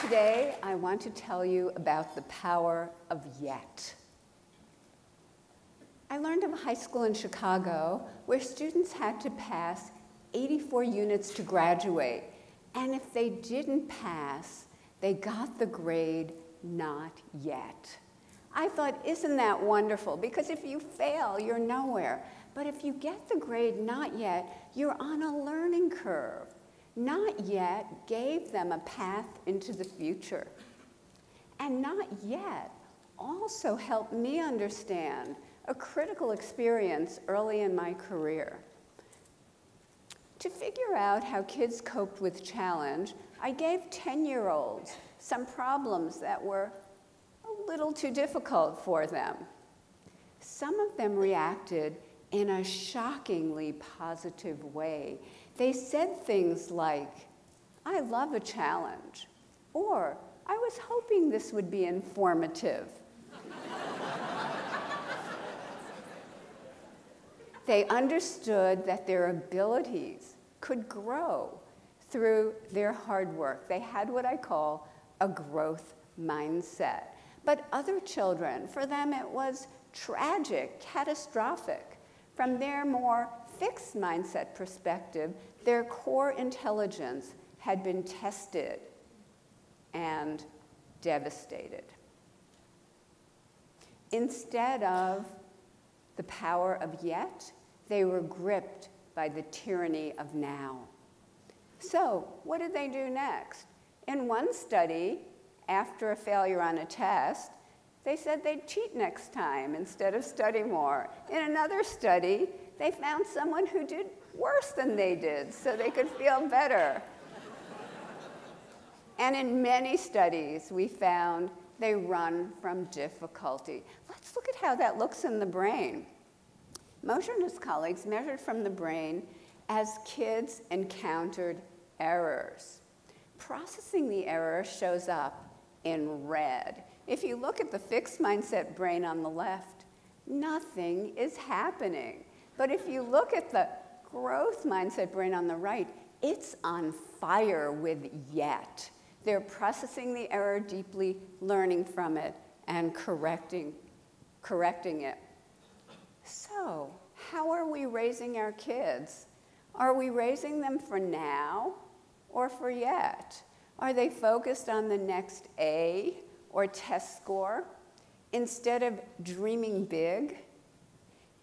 Today, I want to tell you about the power of yet. I learned of a high school in Chicago where students had to pass 84 units to graduate, and if they didn't pass, they got the grade not yet. I thought, isn't that wonderful? Because if you fail, you're nowhere. But if you get the grade not yet, you're on a learning curve. Not yet gave them a path into the future. And not yet also helped me understand a critical experience early in my career. To figure out how kids coped with challenge, I gave 10-year-olds some problems that were a little too difficult for them. Some of them reacted in a shockingly positive way. They said things like, "I love a challenge," or "I was hoping this would be informative." They understood that their abilities could grow through their hard work. They had what I call a growth mindset. But other children, for them it was tragic, catastrophic. From their more fixed mindset perspective, their core intelligence had been tested and devastated. Instead of the power of yet, they were gripped by the tyranny of now. So, what did they do next? In one study, after a failure on a test, they said they'd cheat next time instead of study more. In another study, they found someone who did worse than they did so they could feel better. And in many studies, we found they run from difficulty. Let's look at how that looks in the brain. Moser and his colleagues measured from the brain as kids encountered errors. Processing the error shows up in red. If you look at the fixed mindset brain on the left, nothing is happening. But if you look at the growth mindset brain on the right, it's on fire with yet. They're processing the error deeply, learning from it, and correcting it. So, how are we raising our kids? Are we raising them for now or for yet? Are they focused on the next A or test score instead of dreaming big,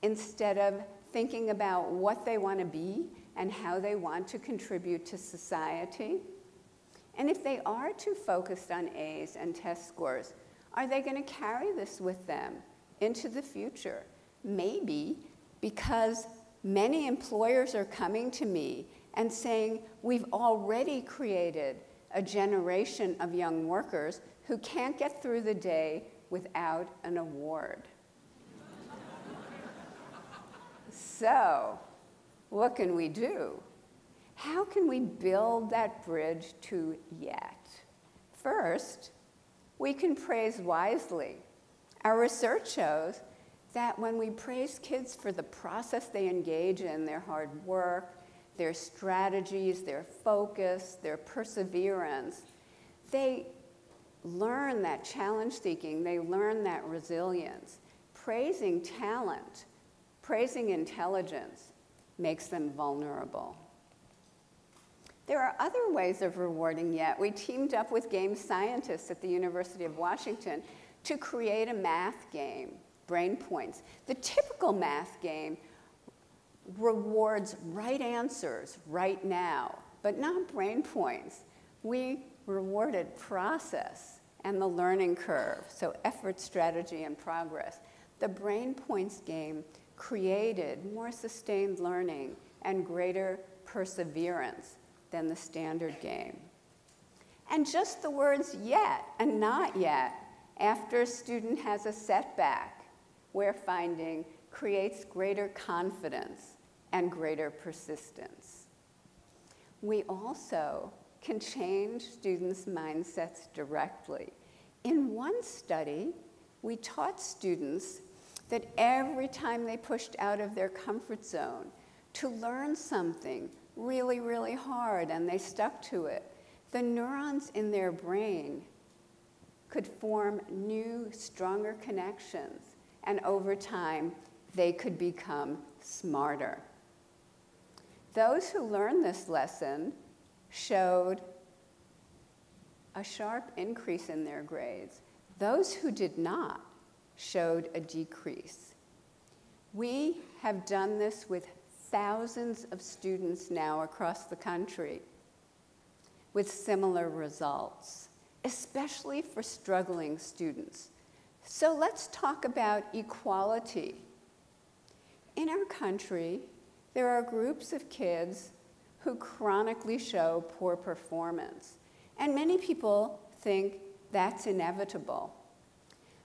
instead of thinking about what they want to be and how they want to contribute to society? And if they are too focused on A's and test scores, are they going to carry this with them into the future? Maybe because many employers are coming to me and saying, we've already created a generation of young workers who can't get through the day without an award. So, what can we do? How can we build that bridge to yet? First, we can praise wisely. Our research shows that when we praise kids for the process they engage in, their hard work, their strategies, their focus, their perseverance, they learn that challenge seeking, they learn that resilience. Praising talent, praising intelligence makes them vulnerable. There are other ways of rewarding yet. We teamed up with game scientists at the University of Washington to create a math game, Brain Points. The typical math game rewards right answers right now, but not brain points. We rewarded process and the learning curve, so effort, strategy, and progress. The Brain Points game created more sustained learning and greater perseverance than the standard game. And just the words yet and not yet after a student has a setback, we're finding creates greater confidence and greater persistence. We also can change students' mindsets directly. In one study, we taught students that every time they pushed out of their comfort zone to learn something really, really hard and they stuck to it, the neurons in their brain could form new, stronger connections, and over time, they could become smarter. Those who learned this lesson showed a sharp increase in their grades. Those who did not showed a decrease. We have done this with thousands of students now across the country with similar results, especially for struggling students. So let's talk about equality. In our country, there are groups of kids who chronically show poor performance, and many people think that's inevitable.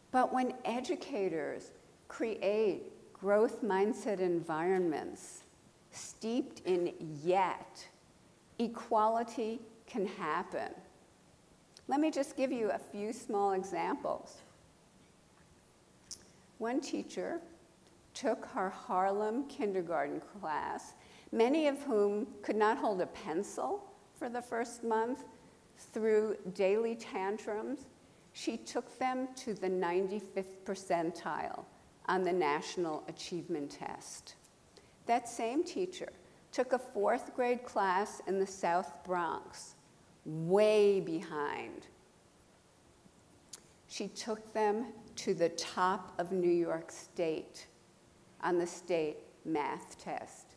But when educators create growth mindset environments steeped in yet, equality can happen. Let me just give you a few small examples. One teacher took her Harlem kindergarten class, many of whom could not hold a pencil for the first month, through daily tantrums. She took them to the 95th percentile on the National Achievement Test. That same teacher took a 4th grade class in the South Bronx, way behind. She took them to the top of New York State on the state math test.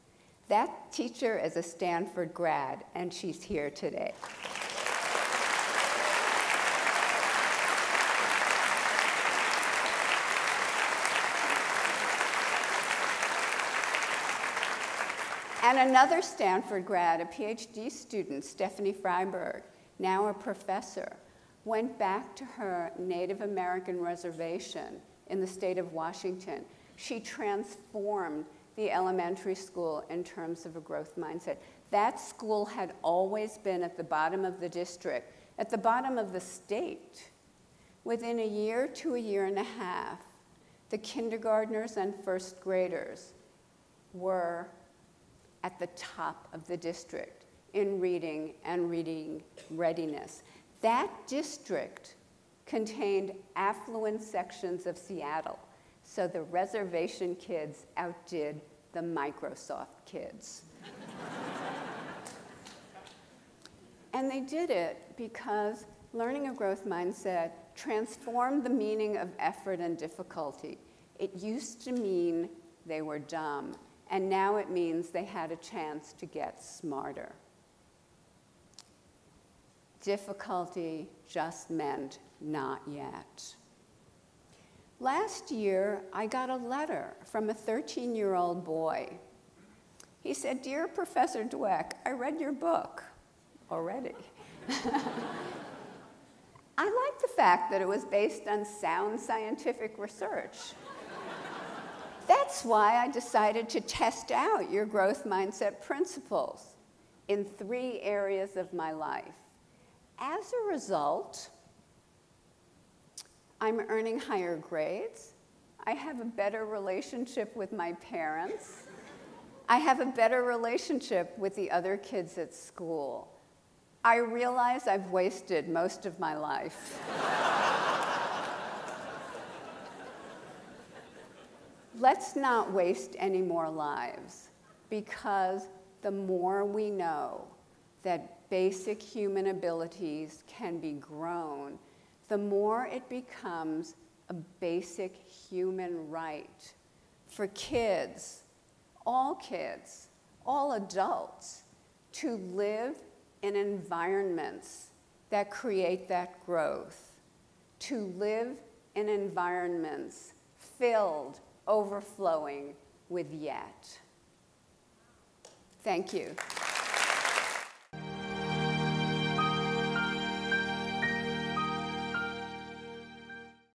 That teacher is a Stanford grad, and she's here today. And another Stanford grad, a PhD student, Stephanie Freiberg, now a professor, went back to her Native American reservation in the state of Washington. She transformed the elementary school in terms of a growth mindset. That school had always been at the bottom of the district, at the bottom of the state. Within a year to a year and a half, the kindergartners and first graders were at the top of the district in reading and reading readiness. That district contained affluent sections of Seattle, so the reservation kids outdid the Microsoft kids. And they did it because learning a growth mindset transformed the meaning of effort and difficulty. It used to mean they were dumb, and now it means they had a chance to get smarter. Difficulty just meant not yet. Last year, I got a letter from a 13-year-old boy. He said, "Dear Professor Dweck, I read your book already." I like the fact that it was based on sound scientific research. That's why I decided to test out your growth mindset principles in 3 areas of my life. As a result, I'm earning higher grades. I have a better relationship with my parents. I have a better relationship with the other kids at school. I realize I've wasted most of my life. Let's not waste any more lives, because the more we know that basic human abilities can be grown, the more it becomes a basic human right for kids, all adults, to live in environments that create that growth, to live in environments filled, overflowing with yet. Thank you.